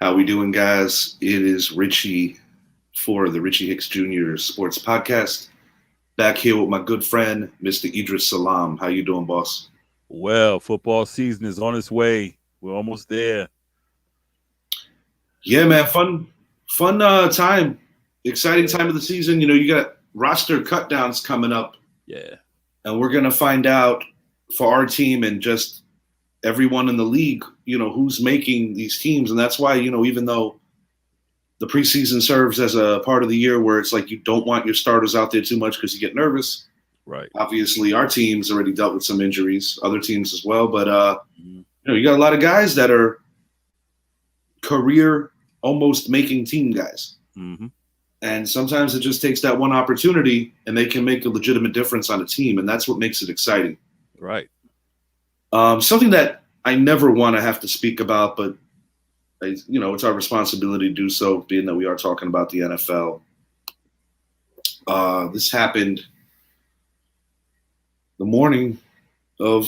How we doing, guys? It is Richie for the Richie Hicks Jr. Sports Podcast. Back here with my good friend, Mr. Idris Salam. How you doing, boss? Well, football season is on its way. We're almost there. Yeah, man, fun time. Exciting time of the season. You know, you got roster cutdowns coming up, Yeah. and we're gonna find out for our team and just everyone in the league, who's making these teams. And that's why, even though the preseason serves as a part of the year where it's like you don't want your starters out there too much because you get nervous. Right. Obviously, our team's already dealt with some injuries, other teams as well. But Mhm. you got a lot of guys that are career almost making team guys, Mm-hmm. and sometimes it just takes that one opportunity, and they can make a legitimate difference on a team, and that's what makes it exciting. Right. Something that I never want to have to speak about, but it's our responsibility to do so, being that we are talking about the NFL. This happened the morning of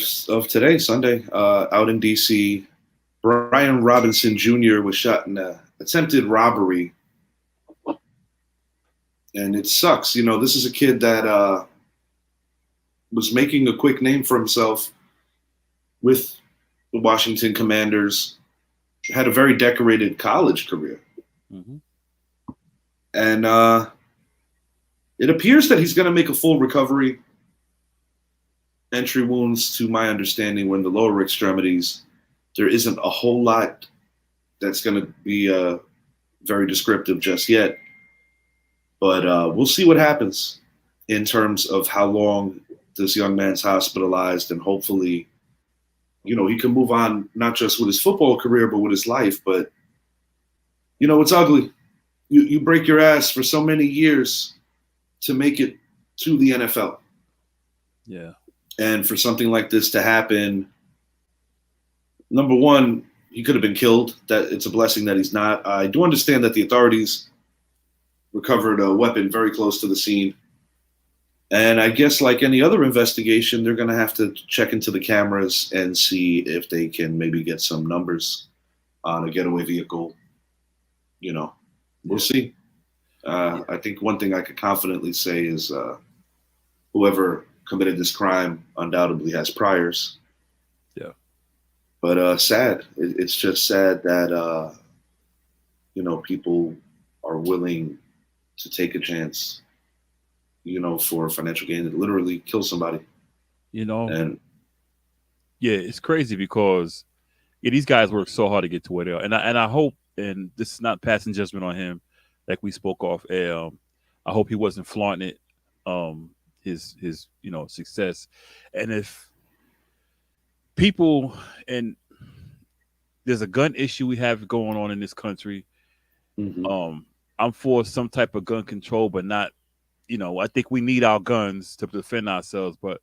today, Sunday, out in D.C. Brian Robinson Jr. was shot in an attempted robbery, and it sucks. This is a kid that was making a quick name for himself with the Washington Commanders, had a very decorated college career. Mm-hmm. And it appears that he's going to make a full recovery. Entry wounds, to my understanding, were in the lower extremities. There isn't a whole lot that's going to be very descriptive just yet. But we'll see what happens in terms of how long this young man's hospitalized, and hopefully, he can move on, not just with his football career, but with his life. But, it's ugly. You break your ass for so many years to make it to the NFL. Yeah. And for something like this to happen, number one, he could have been killed. That it's a blessing that he's not. I do understand that the authorities recovered a weapon very close to the scene. And I guess like any other investigation, they're going to have to check into the cameras and see if they can maybe get some numbers on a getaway vehicle. We'll see. I think one thing I could confidently say is whoever committed this crime undoubtedly has priors. Yeah. But sad. It's just sad that, people are willing to take a chance, for financial gain, to literally kill somebody. And Yeah, it's crazy because these guys work so hard to get to where they are, and I hope, and this is not passing judgment on him, like we spoke off air. I hope he wasn't flaunting it, his success, and if people, and there's a gun issue we have going on in this country. mm-hmm. I'm for some type of gun control, but not, I think we need our guns to defend ourselves, but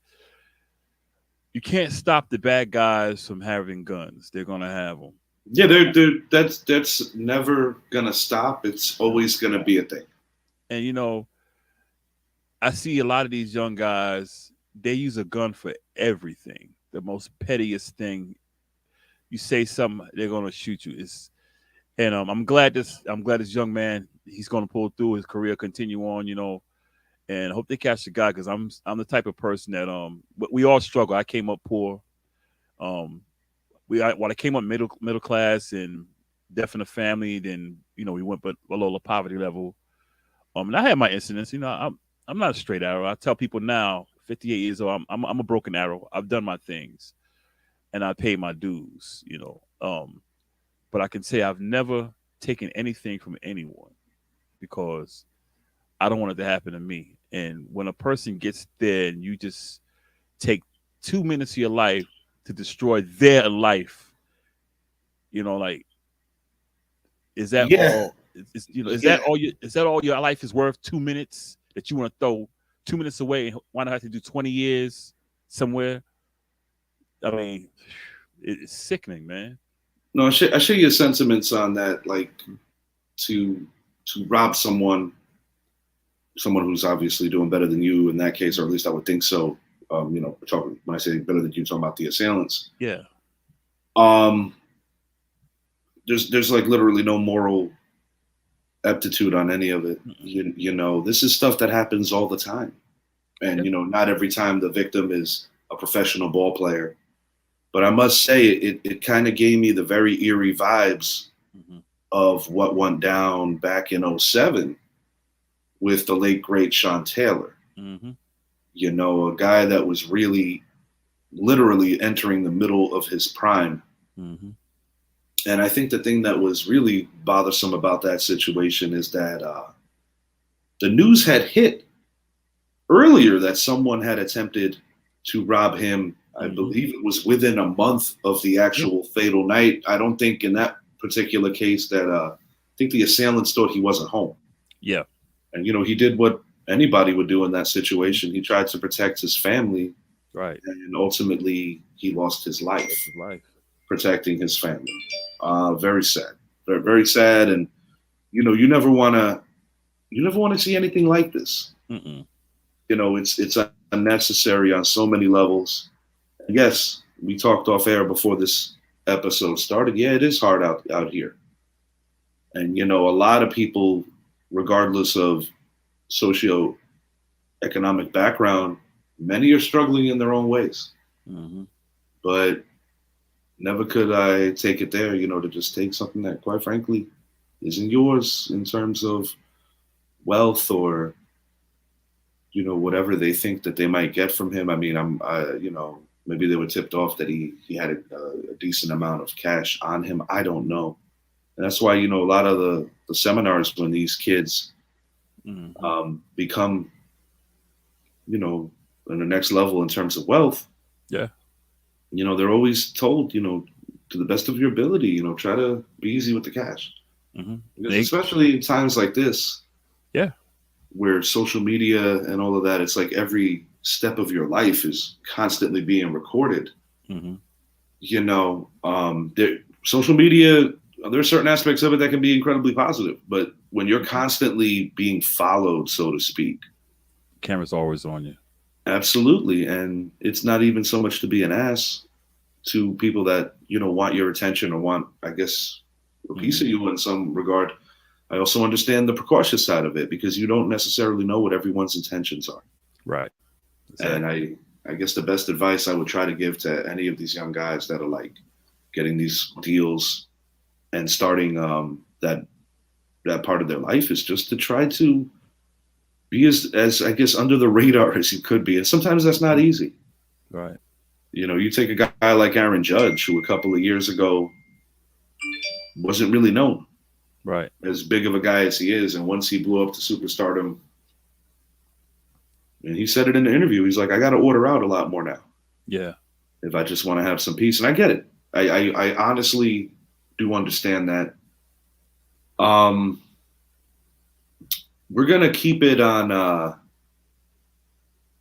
you can't stop the bad guys from having guns. They're gonna have them. Yeah, that's never gonna stop. It's always gonna be a thing. And I see a lot of these young guys. They use a gun for everything. The most pettiest thing. You say something, they're gonna shoot you. And I'm glad this young man, he's gonna pull through his career, continue on. And I hope they catch the guy, because I'm the type of person that we all struggle. I came up poor. When I came up middle class and deaf in the family, then we went below the poverty level. And I had my incidents. I'm not a straight arrow. I tell people now, 58 years old, I'm a broken arrow. I've done my things, and I paid my dues. But I can say I've never taken anything from anyone, because I don't want it to happen to me. And when a person gets there and you just take 2 minutes of your life to destroy their life, like, is that Yeah. all? Is that all your life is worth? 2 minutes that you want to throw 2 minutes away, and why not have to do 20 years somewhere? I mean, it's sickening, man. No, I share your sentiments on that. Like, to rob someone who's obviously doing better than you in that case, or at least I would think so. When I say better than you, talking about the assailants. Yeah. there's like literally no moral aptitude on any of it. You know, this is stuff that happens all the time. And, you know, not every time the victim is a professional ball player. But I must say, it kind of gave me the very eerie vibes of what went down back in 07 with the late, great Sean Taylor. You know, a guy that was really literally entering the middle of his prime. And I think the thing that was really bothersome about that situation is that the news had hit earlier that someone had attempted to rob him. I believe it was within a month of the actual fatal night. I don't think in that particular case that I think the assailants thought he wasn't home. Yeah. And, you know, he did what anybody would do in that situation. He tried to protect his family. Right. And ultimately he lost his life protecting his family. Very sad. Very, very sad. And, you know, you never want to see anything like this. You know, it's unnecessary on so many levels. Yes, we talked off air before this episode started. Yeah, it is hard out here. And, you know, a lot of people, regardless of socioeconomic background, many are struggling in their own ways. But never could I take it there, you know, to just take something that, quite frankly, isn't yours in terms of wealth or, you know, whatever they think that they might get from him. I mean, you know, maybe they were tipped off that he had a decent amount of cash on him. I don't know. And that's why, you know, a lot of the seminars when these kids become, you know, in the next level in terms of wealth. Yeah. You know, they're always told, you know, to the best of your ability, you know, try to be easy with the cash. Because especially in times like this. Yeah. Where social media and all of that, it's like every step of your life is constantly being recorded. You know, social media, there are certain aspects of it that can be incredibly positive, but when you're constantly being followed, so to speak, camera's always on you. Absolutely. And it's not even so much to be an ass to people that, you know, want your attention or want, I guess, a piece of you in some regard. I also understand the precautious side of it because you don't necessarily know what everyone's intentions are. Right. Exactly. And I guess the best advice I would try to give to any of these young guys that are like getting these deals and starting that part of their life is just to try to be as I guess under the radar as you could be. And sometimes that's not easy. Right. You know, you take a guy like Aaron Judge, who a couple of years ago wasn't really known. Right. As big of a guy as he is. And once he blew up to superstardom, and he said it in the interview, he's like, I got to order out a lot more now. Yeah. If I just want to have some peace. And I get it. I honestly do understand that. We're going to keep it on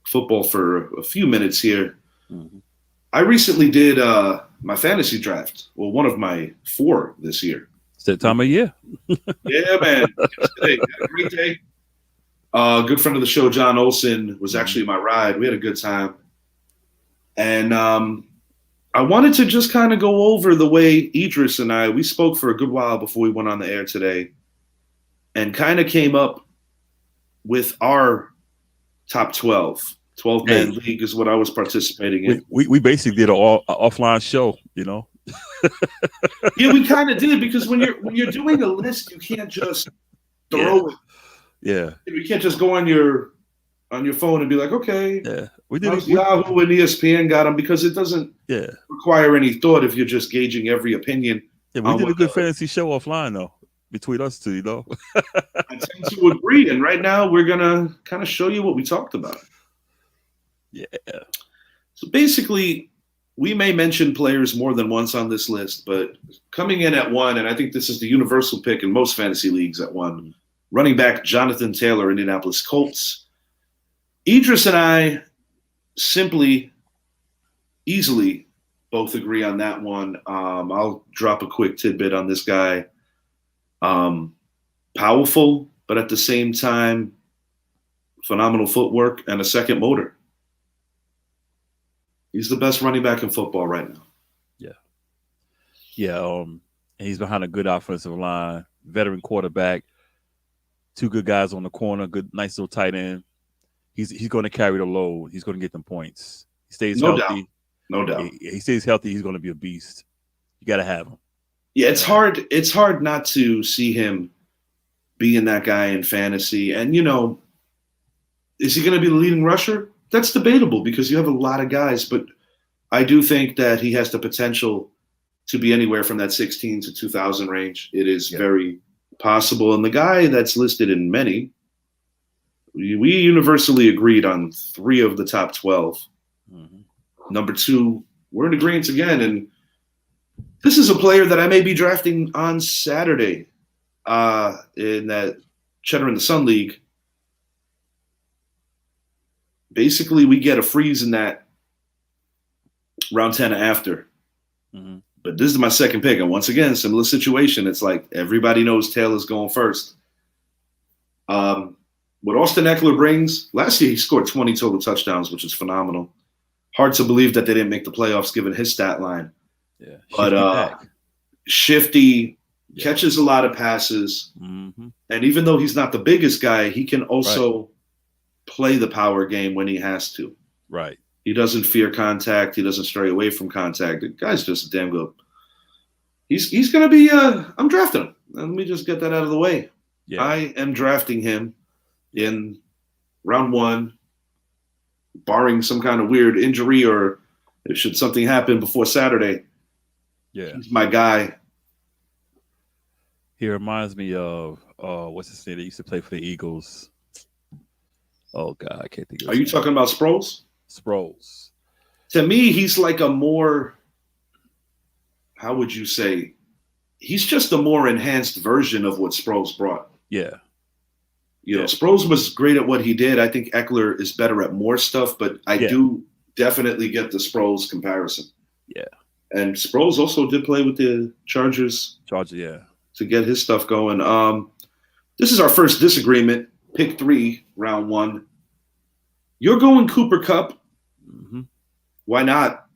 football for a few minutes here. I recently did my fantasy draft. Well, one of my 4 this year. It's that time of year. Yeah, man. Yesterday, had a great day. Good friend of the show, John Olson, was actually my ride. We had a good time. And I wanted to just kind of go over the way Idris and I, we spoke for a good while before we went on the air today and kind of came up with our top 12. 12-man league is what I was participating in. We basically did an offline show, you know. Yeah, we kind of did because when you're doing a list, you can't just throw it. Yeah. You can't just go on your phone and be like, okay, we did Yahoo and ESPN got them because it doesn't require any thought if you're just gauging every opinion. Yeah, we did a good fantasy show offline though, between us two, you know. I tend to agree, and right now we're gonna kind of show you what we talked about. Yeah. So basically, we may mention players more than once on this list, but coming in at 1, and I think this is the universal pick in most fantasy leagues at 1, running back Johnathan Taylor, Indianapolis Colts. Idris and I easily both agree on that one. I'll drop a quick tidbit on this guy. Powerful, but at the same time, phenomenal footwork and a second motor. He's the best running back in football right now. Yeah. Yeah. and he's behind a good offensive line, veteran quarterback, two good guys on the corner, good, nice little tight end. He's going to carry the load. He's going to get them points. He stays No doubt. healthy. No doubt. He stays healthy. He's going to be a beast. You got to have him. Yeah, it's hard. It's hard not to see him being that guy in fantasy. And, is he going to be the leading rusher? That's debatable because you have a lot of guys. But I do think that he has the potential to be anywhere from that 16 to 2,000 range. It is very possible. And the guy that's listed in many, we universally agreed on 3 of the top 12. Mm-hmm. Number 2, we're in agreement again. And this is a player that I may be drafting on Saturday in that Cheddar in the Sun League. Basically, we get a freeze in that round 10 after. Mm-hmm. But this is my second pick. And once again, similar situation. It's like everybody knows Taylor's going first. What Austin Ekeler brings, last year he scored 20 total touchdowns, which is phenomenal. Hard to believe that they didn't make the playoffs given his stat line. Yeah, but shifty, catches a lot of passes. Mm-hmm. And even though he's not the biggest guy, he can also play the power game when he has to. Right. He doesn't fear contact. He doesn't stray away from contact. The guy's just damn good. He's going to be I'm drafting him. Let me just get that out of the way. Yeah. I am drafting him in round 1, barring some kind of weird injury or should something happen before Saturday. Yeah. He's my guy. He reminds me of what's his name that used to play for the Eagles. Oh God, I can't think of it. Are you talking about Sproles? Sproles. To me, he's like a more, how would you say? He's just a more enhanced version of what Sproles brought. Yeah. Sproles was great at what he did. I think Ekeler is better at more stuff, but I do definitely get the Sproles comparison. Yeah. And Sproles also did play with the Chargers. To get his stuff going. This is our first disagreement. Pick 3, round 1. You're going Cooper Kupp. Mm-hmm. Why not?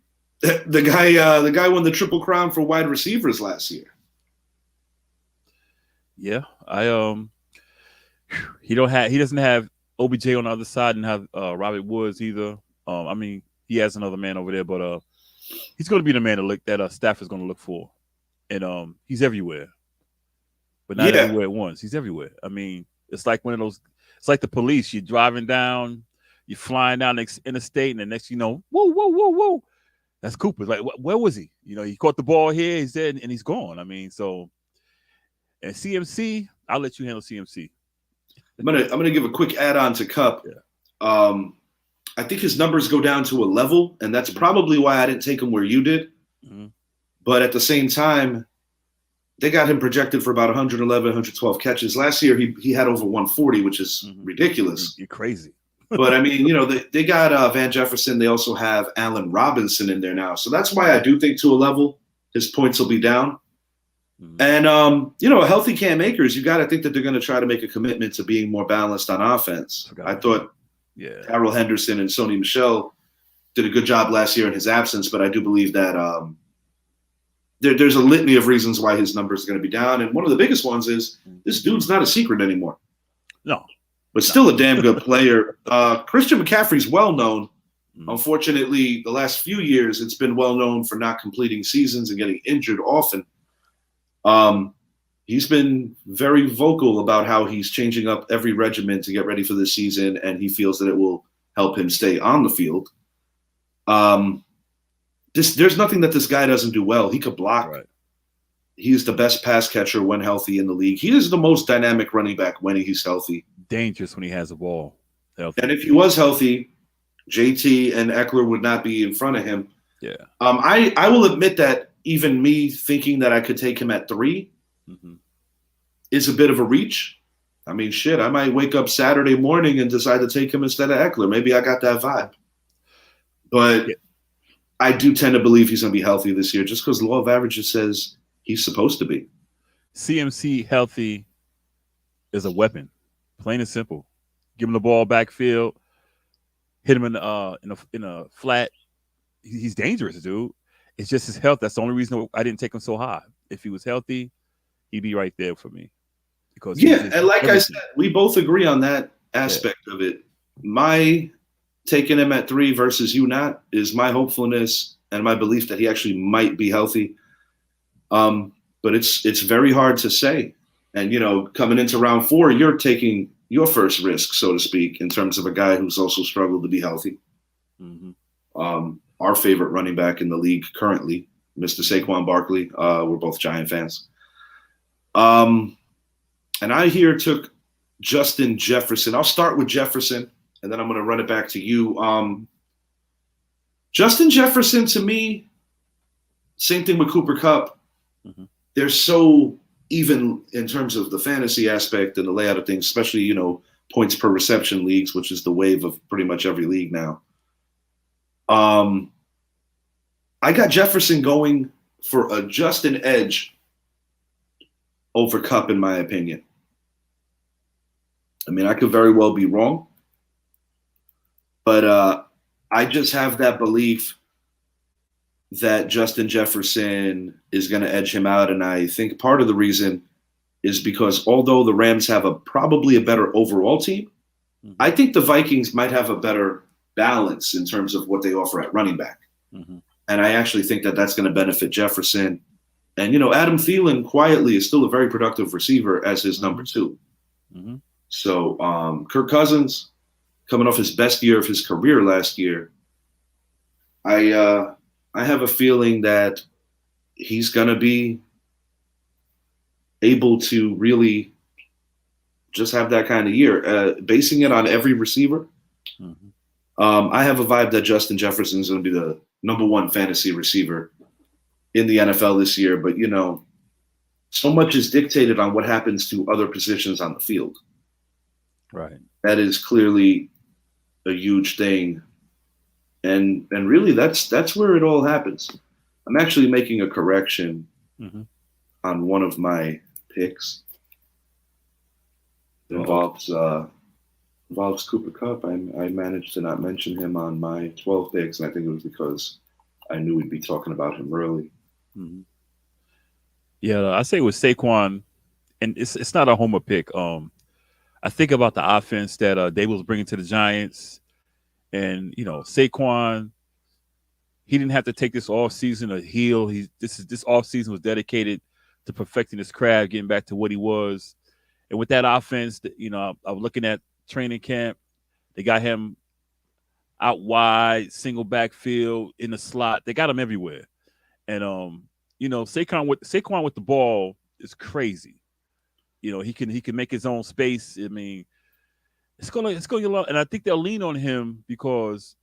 The guy won the Triple Crown for wide receivers last year. Yeah, he doesn't have OBJ on the other side and have Robert Woods either. I mean, he has another man over there, but he's going to be the man that Stafford's going to look for, and he's everywhere, but not everywhere at once. He's everywhere. I mean, it's like one of those. It's like the police. You're driving down, you're flying down the interstate, and the next, whoa. That's Cooper. Like, where was he? He caught the ball here. He's dead, and he's gone. I mean, so. And CMC, I'll let you handle CMC. I'm gonna give a quick add-on to Kupp. Yeah. I think his numbers go down to a level, and that's probably why I didn't take him where you did. Mm-hmm. But at the same time, they got him projected for about 111, 112 catches. Last year, he had over 140, which is ridiculous. You're crazy. But, I mean, they got Van Jefferson. They also have Allen Robinson in there now. So that's why I do think to a level his points will be down. And, a healthy Cam Akers, you got to think that they're going to try to make a commitment to being more balanced on offense. I thought Darrell Henderson and Sony Michel did a good job last year in his absence, but I do believe that there's a litany of reasons why his numbers are going to be down. And one of the biggest ones is this dude's not a secret anymore. No. But still a damn good player. Christian McCaffrey's well-known. Unfortunately, the last few years, it's been well-known for not completing seasons and getting injured often. He's been very vocal about how he's changing up every regimen to get ready for this season, and he feels that it will help him stay on the field. There's nothing that this guy doesn't do well. He could block. Right. He's the best pass catcher when healthy in the league. He is the most dynamic running back when he's healthy. Dangerous when he has the ball. Healthy. And if he was healthy, JT and Ekeler would not be in front of him. Yeah. I will admit that even me thinking that I could take him at 3 is a bit of a reach. I mean, shit, I might wake up Saturday morning and decide to take him instead of Ekeler. Maybe I got that vibe. But I do tend to believe he's going to be healthy this year just because the law of averages says he's supposed to be. CMC healthy is a weapon, plain and simple. Give him the ball backfield, hit him in a flat. He's dangerous, dude. It's just his health. That's the only reason I didn't take him so high. if he was healthy, he'd be right there for me. Because and like I said, we both agree on that aspect of it. My taking him at 3 versus you not is my hopefulness and my belief that he actually might be healthy. But it's very hard to say. And, coming into round 4, you're taking your first risk, so to speak, in terms of a guy who's also struggled to be healthy. Mm-hmm. Our favorite running back in the league currently, Mr. Saquon Barkley. We're both Giant fans. And I here took Justin Jefferson. I'll start with Jefferson, and then I'm going to run it back to you. Justin Jefferson, to me, same thing with Cooper Kupp. Mm-hmm. They're so even in terms of the fantasy aspect and the layout of things, especially, points per reception leagues, which is the wave of pretty much every league now. I got Jefferson going for just an edge over Kupp, in my opinion. I mean, I could very well be wrong, but I just have that belief that Justin Jefferson is going to edge him out. And I think part of the reason is because although the Rams have probably a better overall team, mm-hmm. I think the Vikings might have a better balance in terms of what they offer at running back. Mm-hmm. And I actually think that that's going to benefit Jefferson. And, Adam Thielen quietly is still a very productive receiver as his number 2. Mm-hmm. So Kirk Cousins, coming off his best year of his career last year, I have a feeling that he's going to be able to really just have that kind of year. Basing it on every receiver, mm-hmm. I have a vibe that Justin Jefferson is going to be the number 1 fantasy receiver in the NFL this year. But, so much is dictated on what happens to other positions on the field. Right. That is clearly a huge thing. And really, that's where it all happens. I'm actually making a correction mm-hmm. on one of my picks. It involves Cooper Kupp. I managed to not mention him on my 12 picks, and I think it was because I knew we'd be talking about him early. Mm-hmm. Yeah, I say with Saquon, and it's not a homer pick. I think about the offense that Daboll was bringing to the Giants. And, Saquon, he didn't have to take this offseason to heal. This offseason was dedicated to perfecting his craft, getting back to what he was. And with that offense, I was looking at training camp. They got him out wide, single backfield, in the slot. They got him everywhere. And, Saquon with the ball is crazy. He can make his own space. I mean, it's gonna get a lot, and I think they'll lean on him because,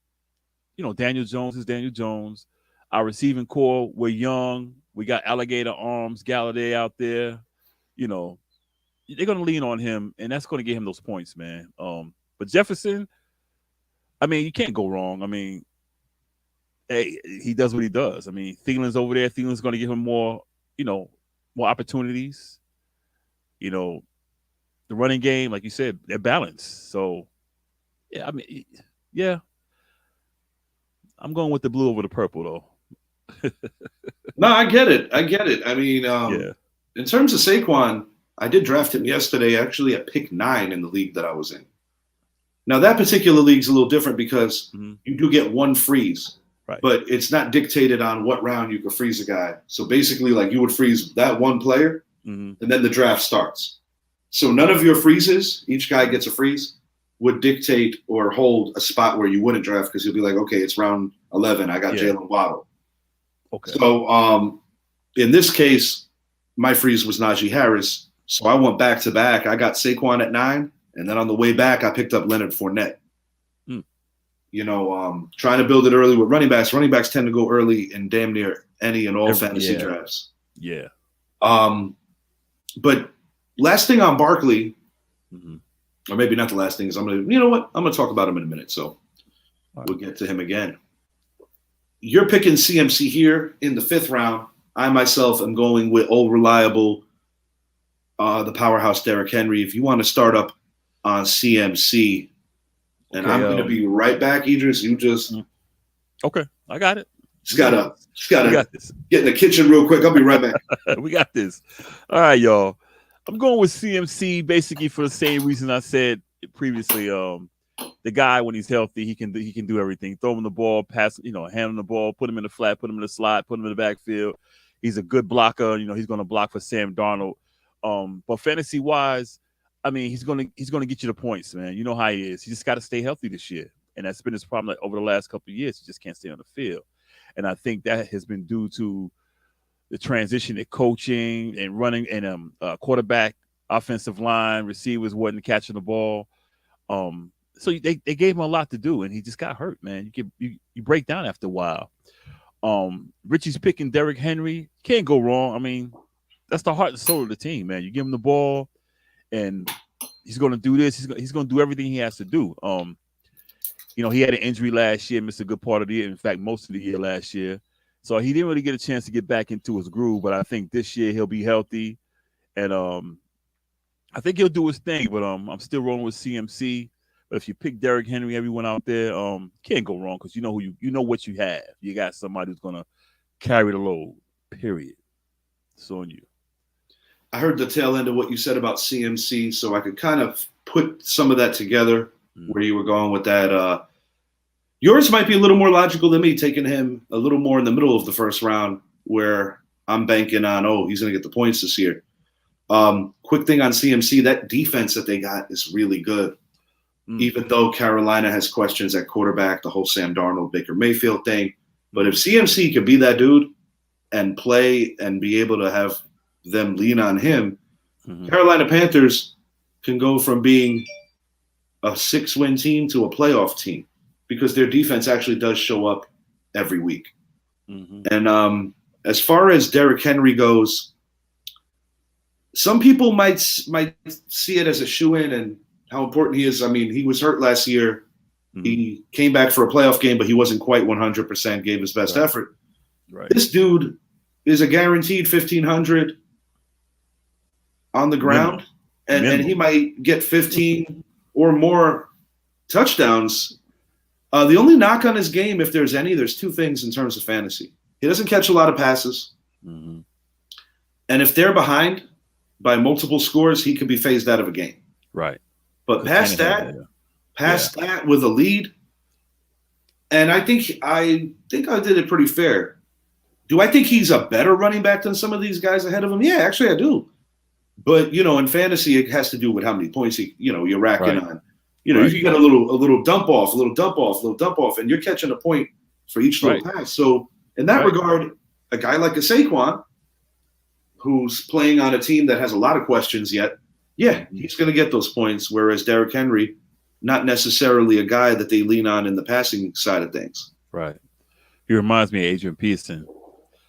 Daniel Jones is Daniel Jones. Our receiving core, we're young. We got alligator arms, Galladay out there. They're gonna lean on him, and that's gonna get him those points, man. But Jefferson, I mean, you can't go wrong. I mean, hey, he does what he does. I mean, Thielen's over there. Thielen's gonna give him more opportunities. The running game, like you said, they're balanced. So, yeah, I mean, yeah. I'm going with the blue over the purple, though. No, I get it. I mean, in terms of Saquon, I did draft him yesterday, actually at pick 9 in the league that I was in. Now, that particular league's a little different because mm-hmm. you do get 1 freeze. Right. But it's not dictated on what round you could freeze a guy. So basically, like, you would freeze that 1 player, mm-hmm. and then the draft starts. So none of your freezes, each guy gets a freeze, would dictate or hold a spot where you wouldn't draft because you'll be like, okay, it's round 11. I got Jalen Waddle. Okay. So in this case, my freeze was Najee Harris. So I went back to back. I got Saquon at 9. And then on the way back, I picked up Leonard Fournette. Trying to build it early with running backs. Running backs tend to go early in damn near any and all fantasy drafts. Yeah. But last thing on Barkley, mm-hmm. or maybe not the last thing, is I'm going to talk about him in a minute. So we'll get to him again. You're picking CMC here in the 5th round. I myself am going with old reliable, the powerhouse Derrick Henry. If you want to start up on CMC, and I'm going to be right back, Idris. You just okay, I got it. Just gotta We got this. get in the kitchen real quick. I'll be right back. We got this. All right, y'all. I'm going with CMC basically for the same reason I said previously. The guy, when he's healthy, he can do everything. Throw him the ball, pass, hand him the ball, put him in the flat, put him in the slot, put him in the backfield. He's a good blocker. He's going to block for Sam Darnold. But fantasy wise, I mean, he's going to get you the points, man. You know how he is. He just got to stay healthy this year, and that's been his problem over the last couple of years. He just can't stay on the field, and I think that has been due to the transition in coaching and running and quarterback, offensive line, receivers wasn't catching the ball. So they gave him a lot to do, and he just got hurt, man. You break down after a while. Richie's picking Derrick Henry. Can't go wrong. I mean, that's the heart and soul of the team, man. You give him the ball, and he's going to do this. He's going to do everything he has to do. He had an injury last year, missed a good part of the year. In fact, most of the year last year. So he didn't really get a chance to get back into his groove, but I think this year he'll be healthy, and I think he'll do his thing. But I'm still rolling with CMC. But if you pick Derrick Henry, everyone out there, can't go wrong because you know what you have. You got somebody who's gonna carry the load. Period. It's on you. I heard the tail end of what you said about CMC, so I could kind of put some of that together where you were going with that. Yours might be a little more logical than me, taking him a little more in the middle of the first round, where I'm banking on, he's going to get the points this year. Quick thing on CMC, that defense that they got is really good. Even though Carolina has questions at quarterback, the whole Sam Darnold, Baker Mayfield thing. But if CMC can be that dude and play and be able to have them lean on him, Carolina Panthers can go from being a 6-win team to a playoff team, because their defense actually does show up every week. And as far as Derrick Henry goes, some people might see it as a shoo-in and how important he is. I mean, he was hurt last year. He came back for a playoff game, but he wasn't quite 100%, gave his best effort. Right. This dude is a guaranteed 1,500 on the ground, and he might get 15 or more touchdowns. The only knock on his game, if there's any, there's two things in terms of fantasy. He doesn't catch a lot of passes. And if they're behind by multiple scores, he could be phased out of a game. Right. But past that with a lead, and I think I did it pretty fair. Do I think he's a better running back than some of these guys ahead of him? Yeah, actually I do. But, in fantasy, it has to do with how many points you're racking on. If you get a little dump off, and you're catching a point for each little pass. So in that regard, a guy like a Saquon, who's playing on a team that has a lot of questions yet, he's going to get those points, whereas Derrick Henry, not necessarily a guy that they lean on in the passing side of things. Right. He reminds me of Adrian Peterson.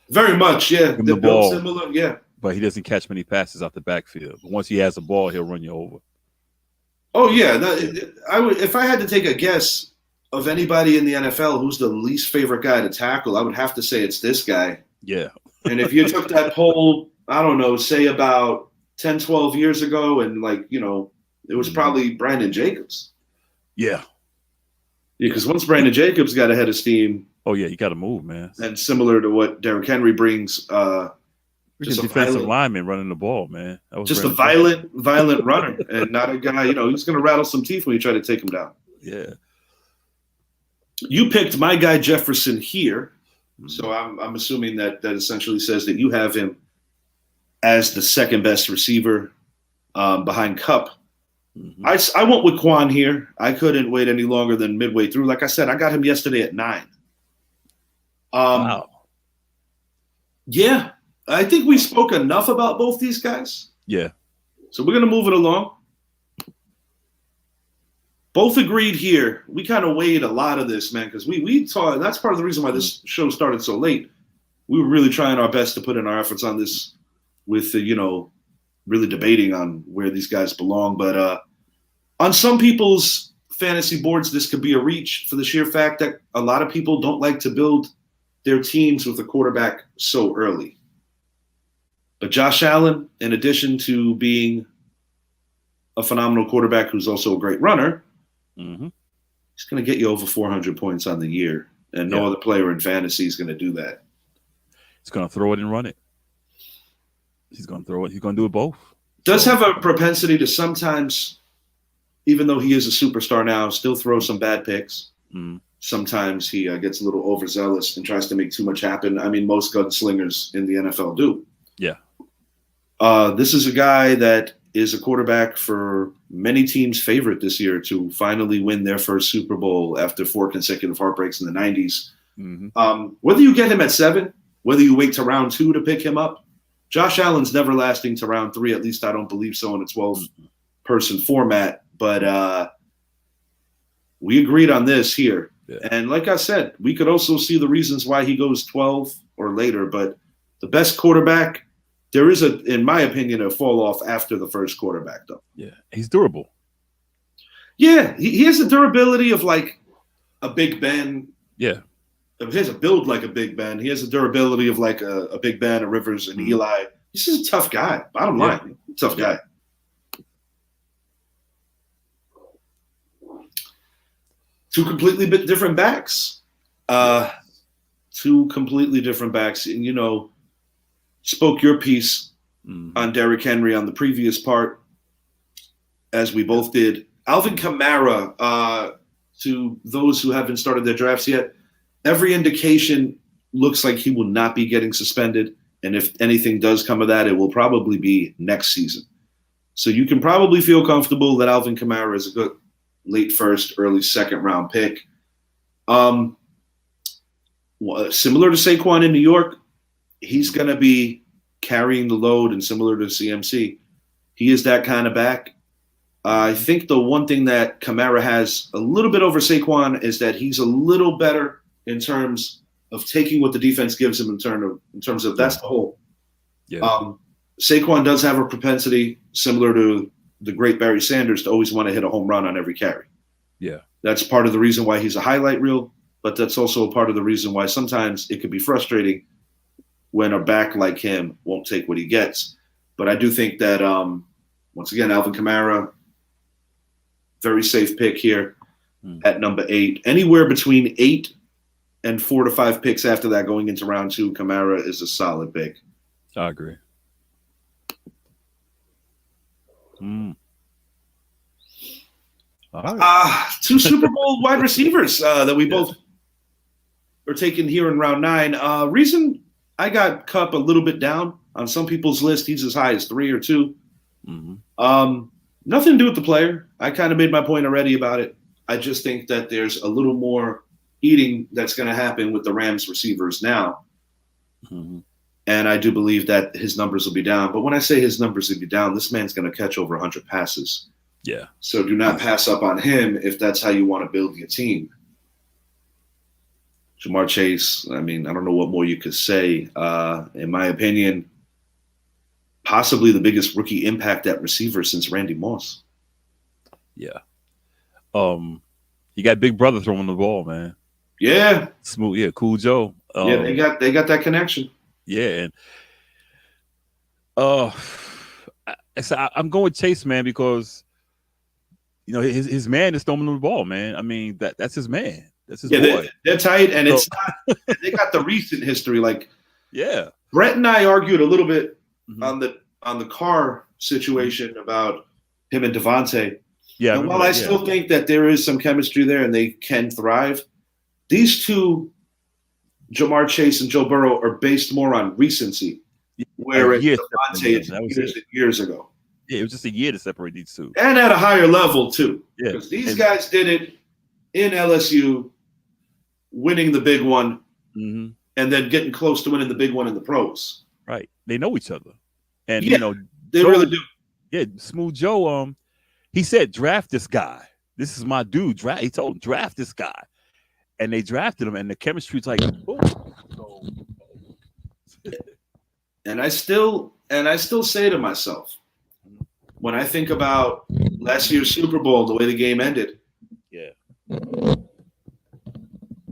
Very much, yeah. They're built similar, yeah. But he doesn't catch many passes out the backfield. But once he has the ball, he'll run you over. Oh, yeah. If I had to take a guess of anybody in the NFL who's the least favorite guy to tackle, I would have to say it's this guy. Yeah. And if you took that poll, I don't know, say about 10, 12 years ago, and it was probably Brandon Jacobs. Yeah. Because once Brandon Jacobs got ahead of steam. Oh, yeah, you got to move, man. And similar to what Derrick Henry brings, just a defensive lineman running the ball, man. That was just a violent runner, and not a guy, he's going to rattle some teeth when you try to take him down. Yeah. You picked my guy Jefferson here, so I'm assuming that essentially says that you have him as the second best receiver behind Kupp. I went with Quan here. I couldn't wait any longer than midway through. Like I said, I got him yesterday at 9. Wow. Yeah, I think we spoke enough about both these guys. Yeah. So we're going to move it along. Both agreed here. We kind of weighed a lot of this, man, because we saw, and that's part of the reason why this show started so late. We were really trying our best to put in our efforts on this with, really debating on where these guys belong. But on some people's fantasy boards, this could be a reach for the sheer fact that a lot of people don't like to build their teams with a quarterback so early. But Josh Allen, in addition to being a phenomenal quarterback who's also a great runner, he's going to get you over 400 points on the year. and no other player in fantasy is going to do that. He's going to throw it and run it. He's going to throw it. He's going to do it both. Does have a propensity to sometimes, even though he is a superstar now, still throw some bad picks. Sometimes he gets a little overzealous and tries to make too much happen. I mean, most gunslingers in the NFL do. Yeah. This is a guy that is a quarterback for many teams' favorite this year to finally win their first Super Bowl after 4 consecutive heartbreaks in the 90s. Whether you get him at 7, whether you wait to round 2 to pick him up, Josh Allen's never lasting to round 3. At least I don't believe so in a 12-person format. But we agreed on this here. Yeah. And like I said, we could also see the reasons why he goes 12 or later. But the best quarterback, there is, in my opinion, a fall off after the first quarterback, though. Yeah, he's durable. Yeah, he has the durability of like a Big Ben. Yeah. He has a build like a Big Ben. He has the durability of like a Big Ben, a Rivers, and Eli. This is a tough guy. Bottom line, tough guy. Two completely different backs. Two completely different backs. And, you know, spoke your piece on Derrick Henry on the previous part, as we both did. Alvin Kamara, to those who haven't started their drafts yet, every indication looks like he will not be getting suspended. And if anything does come of that, it will probably be next season. So you can probably feel comfortable that Alvin Kamara is a good late first, early second round pick. Similar to Saquon in New York, he's going to be carrying the load, and similar to CMC, he is that kind of back. I think the one thing that Kamara has a little bit over Saquon is that he's a little better in terms of taking what the defense gives him in terms of that's the whole. Yeah. Saquon does have a propensity similar to the great Barry Sanders to always want to hit a home run on every carry. Yeah. That's part of the reason why he's a highlight reel, but that's also part of the reason why sometimes it could be frustrating when a back like him won't take what he gets. But I do think that, once again, Alvin Kamara, very safe pick here at number 8. Anywhere between 8 and 4 to 5 picks after that going into round 2, Kamara is a solid pick. I agree. Two Super Bowl wide receivers that we both are taking here in round 9. Reason I got Kupp a little bit down on some people's list. He's as high as 3 or 2. Nothing to do with the player. I kind of made my point already about it. I just think that there's a little more eating that's going to happen with the Rams receivers now. And I do believe that his numbers will be down. But when I say his numbers will be down, this man's going to catch over 100 passes. Yeah. So do not pass up on him if that's how you want to build your team. Jamar Chase, I mean, I don't know what more you could say. In my opinion, possibly the biggest rookie impact at receiver since Randy Moss. Yeah. You got Big Brother throwing the ball, man. Yeah. Smooth. Yeah. Cool Joe. They got that connection. Yeah. And I'm going with Chase, man, because you know his man is throwing the ball, man. I mean that's his man. That's his boy. They're tight, and it's not, they got the recent history. Like, yeah, Brett and I argued a little bit on the Carr situation about him and Davante. Yeah, and while I still think that there is some chemistry there and they can thrive, these two, Jamar Chase and Joe Burrow, are based more on recency, whereas Davante is years ago. Yeah, it was just a year to separate these two, and at a higher level too. Yeah, because these guys did it in LSU, winning the big one, and then getting close to winning the big one in the pros. Right, they know each other, and you know they really do. Yeah, Smooth Joe. He said, "Draft this guy. This is my dude." He told him, "Draft this guy," and they drafted him, and the chemistry's like, boom. So, and I still say to myself, when I think about last year's Super Bowl, the way the game ended,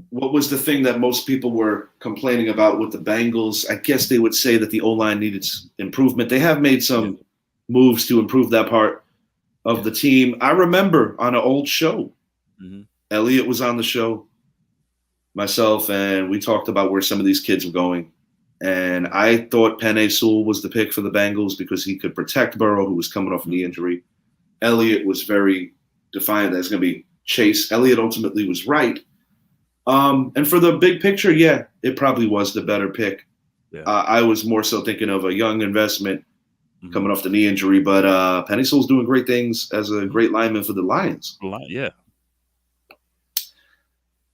what was the thing that most people were complaining about with the Bengals? I guess they would say that the O-line needed improvement. They have made some moves to improve that part of the team. I remember on an old show, Elliot was on the show. myself, and we talked about where some of these kids were going. And I thought Penei Sewell was the pick for the Bengals because he could protect Burrow, who was coming off a knee injury. Elliott was very defiant that it's going to be Chase. Elliott ultimately was right. And for the big picture, yeah, it probably was the better pick. Yeah. I was more so thinking of a young investment coming off the knee injury, but Penei Sewell's doing great things as a great lineman for the Lions. Yeah.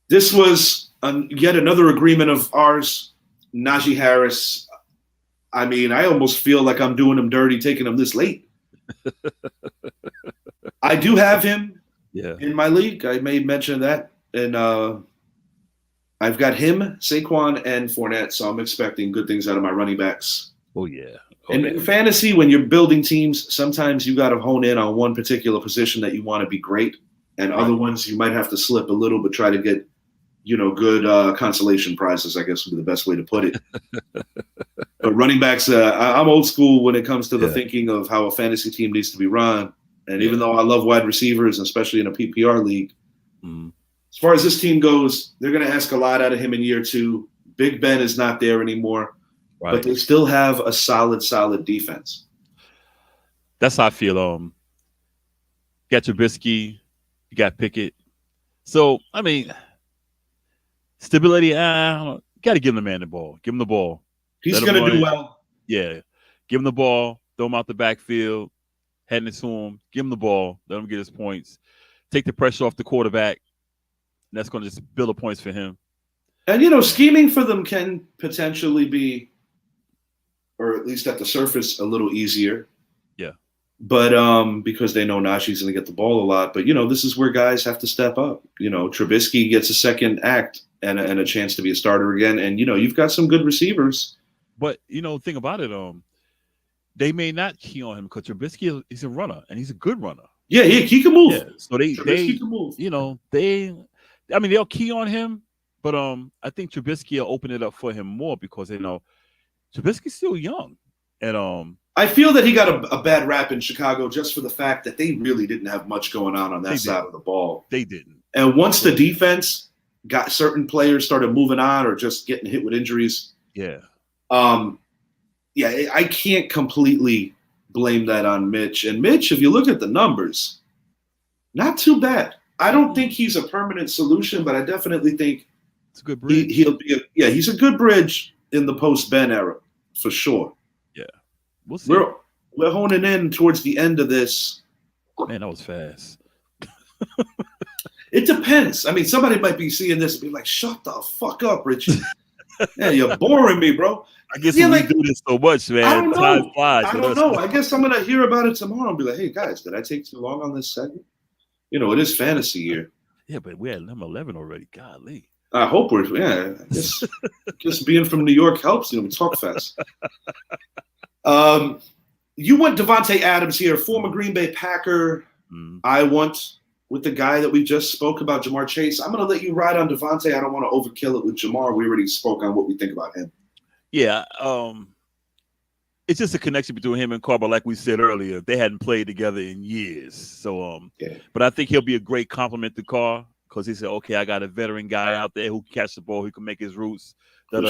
This was yet another agreement of ours. Najee Harris, I mean, I almost feel like I'm doing him dirty taking him this late. I do have him in my league. I may mention that. And I've got him, Saquon, and Fournette, so I'm expecting good things out of my running backs. Oh, yeah. And in fantasy, when you're building teams, sometimes you got to hone in on one particular position that you want to be great, and other ones you might have to slip a little but try to get good consolation prizes, I guess would be the best way to put it. But running backs, I'm old school when it comes to the thinking of how a fantasy team needs to be run. And even though I love wide receivers, especially in a PPR league, as far as this team goes, they're going to ask a lot out of him in year 2. Big Ben is not there anymore, but they still have a solid defense. That's how I feel. You got Trubisky, you got Pickett. So, I mean, stability, got to give the man the ball. Give him the ball. He's going to do well. Yeah. Give him the ball. Throw him out the backfield. Heading it to him. Give him the ball. Let him get his points. Take the pressure off the quarterback. And that's going to just build the points for him. And, scheming for them can potentially be, or at least at the surface, a little easier. Yeah. But because they know Najee's going to get the ball a lot. But, this is where guys have to step up. Trubisky gets a second act and a chance to be a starter again. And, you've got some good receivers. But, think about it. They may not key on him because Trubisky is a runner, and he's a good runner. Yeah, he can move. Yeah, so they can move. They'll key on him, but I think Trubisky will open it up for him more because they know Trubisky's still young. And I feel that he got a bad rap in Chicago just for the fact that they really didn't have much going on that side of the ball. They didn't. And once the defense got certain players started moving on or just getting hit with injuries. Yeah. I can't completely blame that on Mitch. And Mitch, if you look at the numbers, not too bad. I don't think he's a permanent solution, but I definitely think it's a good bridge. He's a good bridge in the post-Ben era, for sure. Yeah. We'll see. We're honing in towards the end of this. Man, that was fast. It depends. I mean, somebody might be seeing this and be like, shut the fuck up, Richie. Man, you're boring me, bro. I guess we do this so much, man. I don't know. Time flies. I don't know. I guess I'm going to hear about it tomorrow and be like, hey, guys, did I take too long on this segment? It is fantasy year. Yeah, but we're at number 11 already. Golly. I hope we're, I guess just being from New York helps. We talk fast. You want Davante Adams here, former Green Bay Packer. I want with the guy that we just spoke about, Jamar Chase. I'm going to let you ride on Davante. I don't want to overkill it with Jamar. We already spoke on what we think about him. Yeah, it's just a connection between him and Carr. Like we said earlier, they hadn't played together in years. So, but I think he'll be a great compliment to Carr because he said, "Okay, I got a veteran guy out there who can catch the ball, who can make his routes." But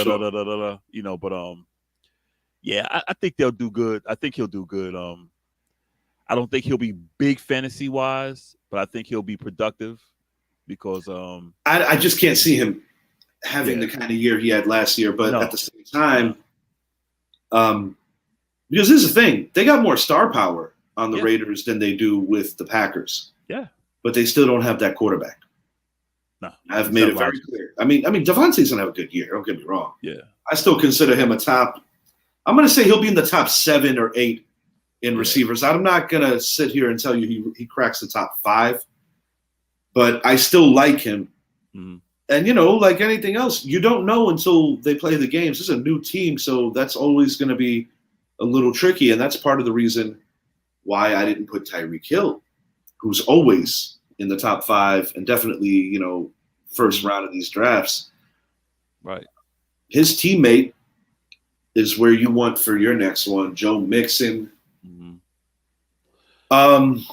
yeah, I think they'll do good. I think he'll do good. I don't think he'll be big fantasy wise, but I think he'll be productive because I just can't see him having the kind of year he had last year. But at the same time, because this is the thing, they got more star power on the Raiders than they do with the Packers. Yeah, but they still don't have that quarterback. No, I've made it very clear. I mean, Davante's gonna have a good year. Don't get me wrong. Yeah, I still consider him a top. I'm gonna say he'll be in the top 7 or 8 in receivers. I'm not gonna sit here and tell you he cracks the top 5, but I still like him. Mm-hmm. And like anything else, you don't know until they play the games. This is a new team, so that's always gonna be a little tricky, and that's part of the reason why I didn't put Tyreek Hill, who's always in the top 5 and definitely, first round of these drafts. Right. His teammate is where you want for your next one, Joe Mixon. Mm-hmm. A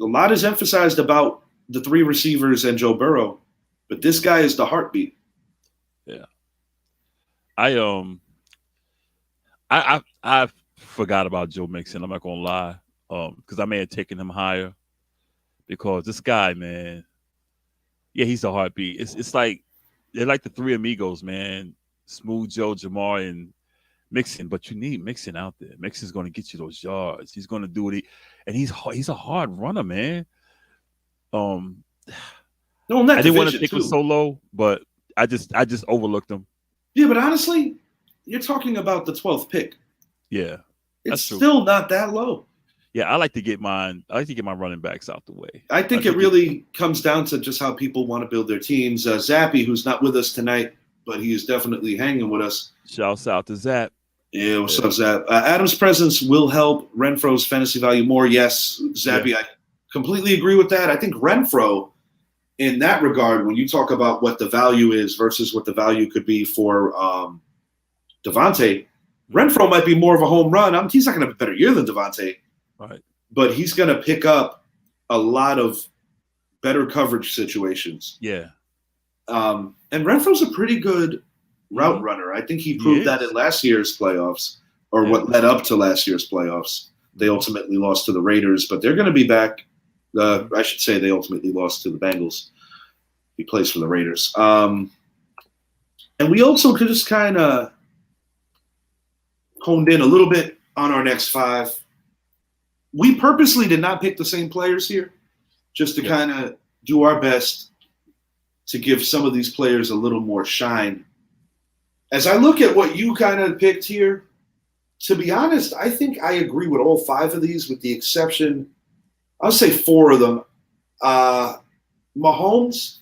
lot is emphasized about the 3 receivers and Joe Burrow, but this guy is the heartbeat. Yeah. I forgot about Joe Mixon. I'm not gonna lie, because I may have taken him higher because this guy, man, yeah, he's the heartbeat. It's like they're like the 3 amigos, man. Smooth Joe, Jamar, and Mixon, but you need Mixon out there. Mixon's going to get you those yards. He's going to do it, and he's a hard runner, man. No, I didn't want to take him so low, but I just overlooked him. Yeah, but honestly, you're talking about the 12th pick. Yeah, it's still not that low. Yeah, I like to get my running backs out the way. I think it really comes down to just how people want to build their teams. Zappy, who's not with us tonight, but he is definitely hanging with us. Shouts out to Zap. Yeah, what's up, Zap? Adam's presence will help Renfro's fantasy value more. Yes, Zappy, yeah. I completely agree with that. I think Renfro, in that regard, when you talk about what the value is versus what the value could be for Davante, Renfro might be more of a home run. He's not going to have a better year than Davante. Right. But he's going to pick up a lot of better coverage situations. Yeah. And Renfro's a pretty good route runner. I think he proved that in last year's playoffs, or what led up to last year's playoffs. They ultimately lost to the Raiders, but they're going to be back. I should say they ultimately lost to the Bengals. He plays for the Raiders. And we also could just kind of honed in a little bit on our next 5. We purposely did not pick the same players here, just to kind of do our best to give some of these players a little more shine. As I look at what you kind of picked here, to be honest, I think I agree with all 5 of these, with the exception, I'll say 4 of them. Mahomes,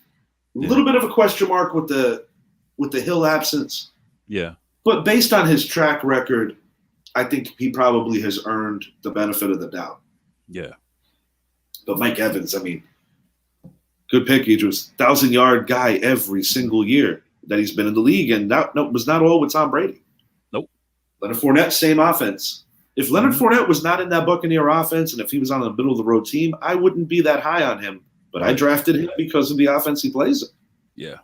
a little bit of a question mark with the Hill absence. Yeah. But based on his track record, I think he probably has earned the benefit of the doubt. Yeah. But Mike Evans, I mean, good pick, Idris. 1,000-yard guy every single year that he's been in the league, and that was not all with Tom Brady. Nope. Leonard Fournette, same offense. If Leonard Fournette was not in that Buccaneer offense, and if he was on a middle-of-the-road team, I wouldn't be that high on him. But I drafted him because of the offense he plays in. Yeah.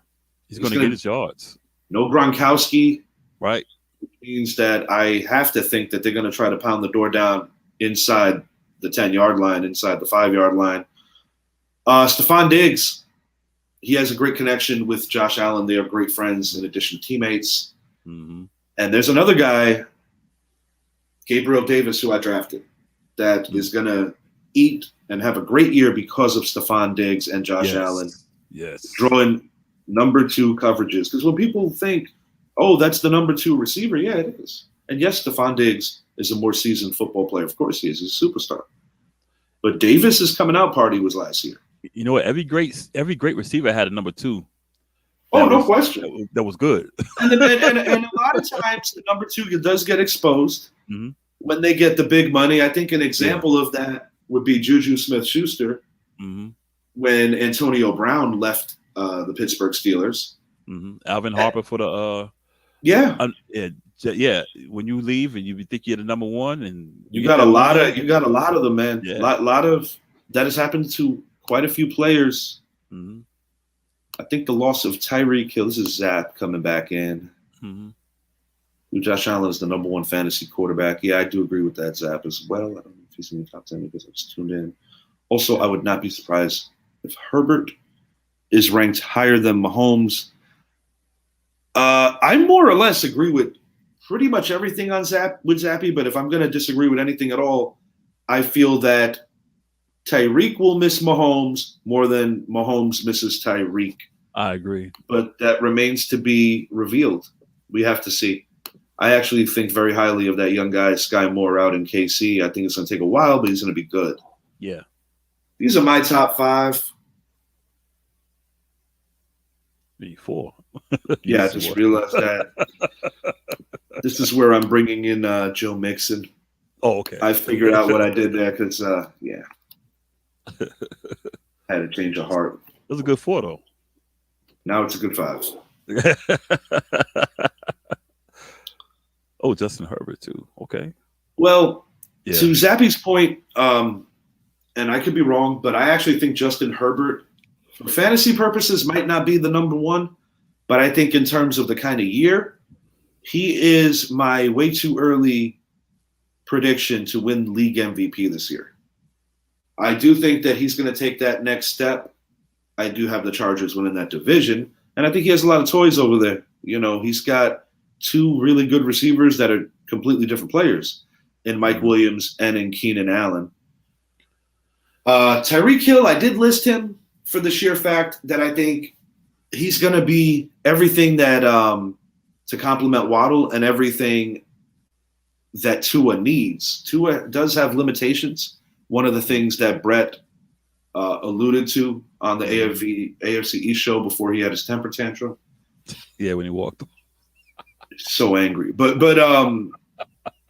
He's going to get his yards. No Gronkowski. Right. Which means that I have to think that they're going to try to pound the door down inside the 10-yard line, inside the 5-yard line. Stephon Diggs, he has a great connection with Josh Allen. They are great friends in addition to teammates. Mm-hmm. And there's another guy, Gabriel Davis, who I drafted, that is going to eat and have a great year because of Stephon Diggs and Josh Allen. Yes. Drawing number 2 coverages. Because when people think, oh, that's the number 2 receiver, yeah, it is. And yes, Stephon Diggs is a more seasoned football player. Of course he is. He's a superstar. But Davis's coming out party was last year. You know what? Every great receiver had a number 2. Oh, no question. That was good. and a lot of times the number 2 does get exposed when they get the big money. I think an example of that would be Juju Smith-Schuster when Antonio Brown left the Pittsburgh Steelers. Alvin Harper for the when you leave and you think you're the number 1, and you got a lot of them, man. Lot of that has happened to quite a few players. I think the loss of Tyreek Hill. This is Zap coming back in. Josh Allen is the number 1 fantasy quarterback. Yeah, I do agree with that, Zap, as well. I don't know if he's in the top 10 because I just tuned in. Also, I would not be surprised if Herbert is ranked higher than Mahomes. I more or less agree with pretty much everything on Zappy, but if I'm going to disagree with anything at all, I feel that Tyreek will miss Mahomes more than Mahomes misses Tyreek. I agree. But that remains to be revealed. We have to see. I actually think very highly of that young guy, Sky Moore, out in KC. I think it's going to take a while, but he's going to be good. Yeah. These are my top 5. Maybe 4. Yeah, I just realized that. This is where I'm bringing in Joe Mixon. Oh, okay. I figured out what I did there because, yeah. Had a change of heart. That was a good 4, though. Now it's a good 5. Oh, Justin Herbert, too. Okay. Well, to Zappy's point, and I could be wrong, but I actually think Justin Herbert For fantasy purposes, might not be the number one, but I think in terms of the kind of year, he is my way too early prediction to win league MVP this year. I do think that he's going to take that next step. I do have the Chargers winning that division, and I think he has a lot of toys over there. He's got two really good receivers that are completely different players in Mike Williams and in Keenan Allen. Tyreek Hill, I did list him for the sheer fact that I think he's going to be everything that to complement Waddle and everything that Tua needs. Tua does have limitations. One of the things that Brett alluded to on the AFC East show before he had his temper tantrum. Yeah, when he walked. So angry. But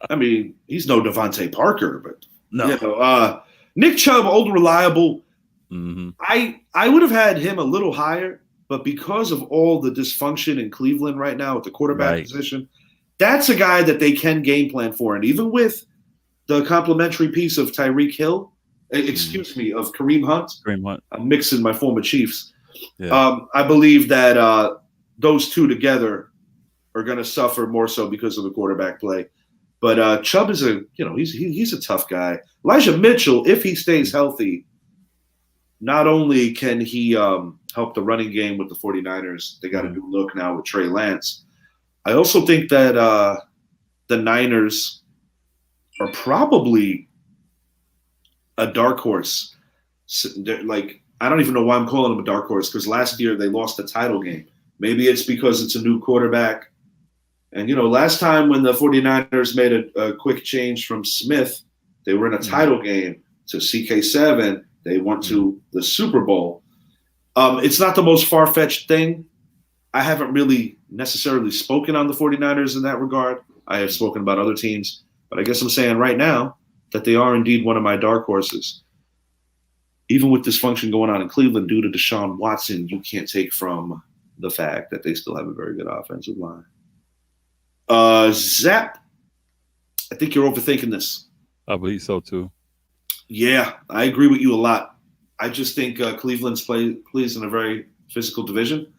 I mean, he's no Davante Parker, but no. Nick Chubb, old reliable. Mm-hmm. I would have had him a little higher, but because of all the dysfunction in Cleveland right now at the quarterback position, that's a guy that they can game plan for. And even with the complimentary piece of Tyreek Hill, of Kareem Hunt. I'm mixing my former Chiefs. Yeah. I believe that those two together are going to suffer more so because of the quarterback play. But Chubb is he's a tough guy. Elijah Mitchell, if he stays healthy, not only can he help the running game with the 49ers, they got a new look now with Trey Lance. I also think that the Niners are probably a dark horse. I don't even know why I'm calling them a dark horse, because last year they lost the title game. Maybe it's because it's a new quarterback. And, last time when the 49ers made a quick change from Smith, they were in a title game to CK7. They went to the Super Bowl. It's not the most far-fetched thing. I haven't really necessarily spoken on the 49ers in that regard. I have spoken about other teams. But I guess I'm saying right now that they are indeed one of my dark horses. Even with dysfunction going on in Cleveland due to Deshaun Watson, you can't take from the fact that they still have a very good offensive line. Zap, I think you're overthinking this. I believe so too. Yeah, I agree with you a lot. I just think Cleveland's plays in a very physical division.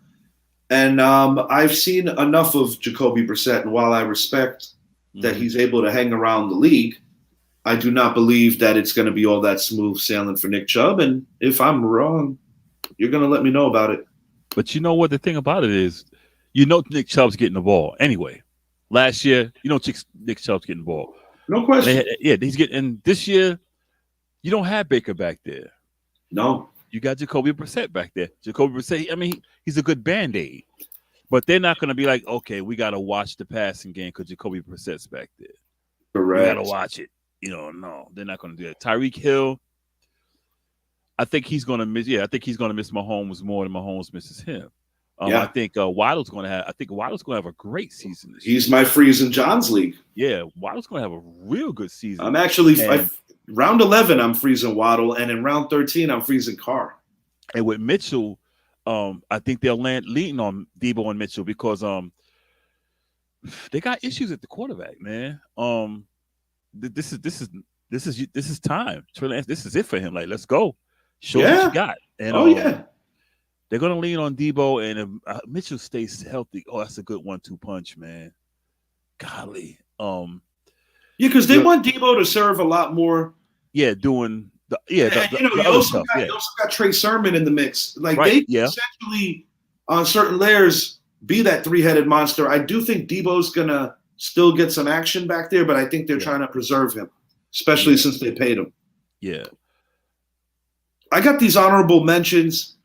And I've seen enough of Jacoby Brissett, and while I respect that he's able to hang around the league, I do not believe that it's going to be all that smooth sailing for Nick Chubb. And if I'm wrong, you're going to let me know about it. But you know what the thing about it is? Nick Chubb's getting the ball anyway. Last year, Nick Chubb's getting the ball. No question. He's getting. And this year, you don't have Baker back there. No. You got Jacoby Brissett back there. Jacoby Brissett, he's a good Band-Aid. But they're not going to be like, okay, we got to watch the passing game because Jacoby Brissett's back there. Correct. We got to watch it. No, they're not going to do that. Tyreek Hill, I think he's going to miss. Yeah, I think he's going to miss Mahomes more than Mahomes misses him. I think Waddle's going to have. I think Waddle's going to have a great season this year. He's my Freeze and John's league. Yeah, Waddle's going to have a real good season. I'm actually round 11. I'm freezing Waddle, and in round 13, I'm freezing Carr. And with Mitchell, I think they'll lean on Debo and Mitchell because they got issues at the quarterback, man. This is time. Trey Lance, this is it for him. Like, let's go. Show what you got. And they're gonna lean on Debo, and if Mitchell stays healthy, that's a good 1-2 punch, man. Golly. Because they want Debo to serve a lot more. Yeah, doing the you also got Trey Sermon in the mix. Like they essentially on certain layers be that three-headed monster. I do think Debo's gonna still get some action back there, but I think they're trying to preserve him, especially since they paid him. Yeah. I got these honorable mentions,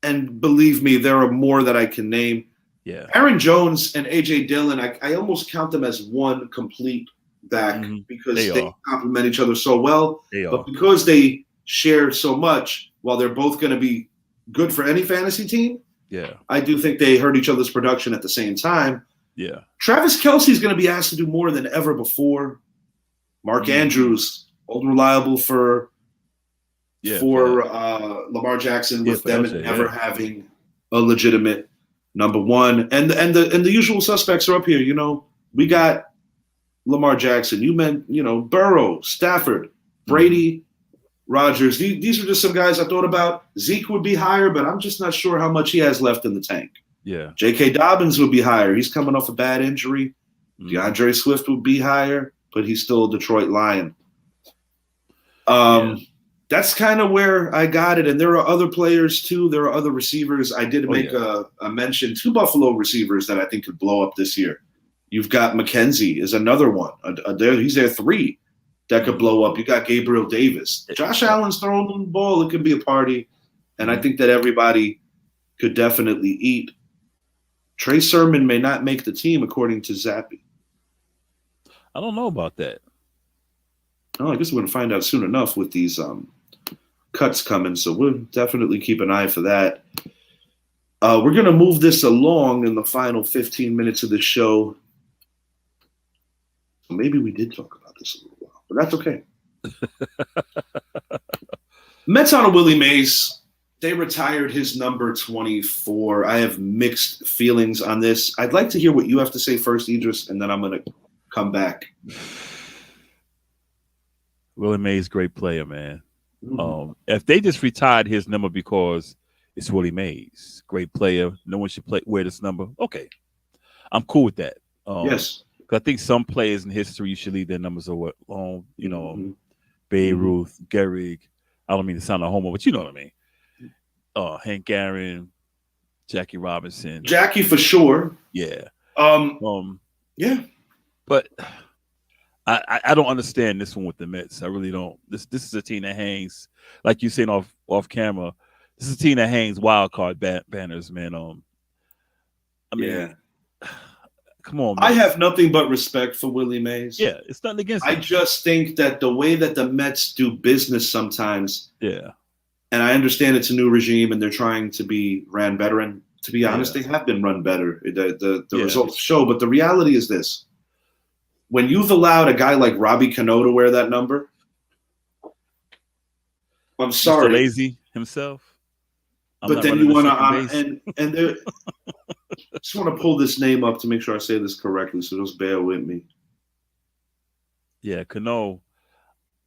and believe me, there are more that I can name. Yeah. Aaron Jones and A.J. Dillon, I almost count them as one complete back because they complement each other so well. But because they share so much, while they're both going to be good for any fantasy team, I do think they hurt each other's production at the same time. Yeah. Travis Kelce's going to be asked to do more than ever before. Mark Andrews, old reliable for Lamar Jackson, with them never having a legitimate number one. And the usual suspects are up here. We got Lamar Jackson. You meant, Burrow, Stafford, Brady, Rodgers. These are just some guys I thought about. Zeke would be higher, but I'm just not sure how much he has left in the tank. Yeah. J.K. Dobbins would be higher. He's coming off a bad injury. DeAndre Swift would be higher, but he's still a Detroit Lion. That's kind of where I got it. And there are other players, too. There are other receivers. I did make a mention. 2 Buffalo receivers that I think could blow up this year. You've got McKenzie is another one. He's there 3 that could blow up. You got Gabriel Davis. Josh Allen's throwing the ball. It could be a party. And I think that everybody could definitely eat. Trey Sermon may not make the team, according to Zappy. I don't know about that. Oh, I guess we're going to find out soon enough with these cuts coming. So we'll definitely keep an eye for that. We're going to move this along in the final 15 minutes of the show. So maybe we did talk about this a little while, but that's okay. Mets on a Willie Mays. They retired his number 24. I have mixed feelings on this. I'd like to hear what you have to say first, Idris, and then I'm going to come back. Willie Mays, great player, man. If they just retired his number because it's Willie Mays, great player, no one should wear this number. Okay, I'm cool with that. Yes, because I think some players in history you should leave their numbers alone. You know, Babe Ruth, Derrick. I don't mean to sound a homo, but you know what I mean. Hank Aaron, Jackie Robinson, Jackie for sure. Yeah. Yeah. But I don't understand this one with the Mets. I really don't. This is a team that hangs, like you saying off camera. This is a team that hangs wild card banners, man. I mean, come on, man. I have nothing but respect for Willie Mays. Yeah, it's nothing against him. I just think that the way that the Mets do business sometimes. Yeah. And I understand it's a new regime and they're trying to be ran better. And to be honest, they have been run better. The results show. But the reality is this. When you've allowed a guy like Robbie Cano to wear that number, I'm sorry. Mr. Lazy himself. But then you want to and I just want to pull this name up to make sure I say this correctly. So just bear with me. Yeah, Cano,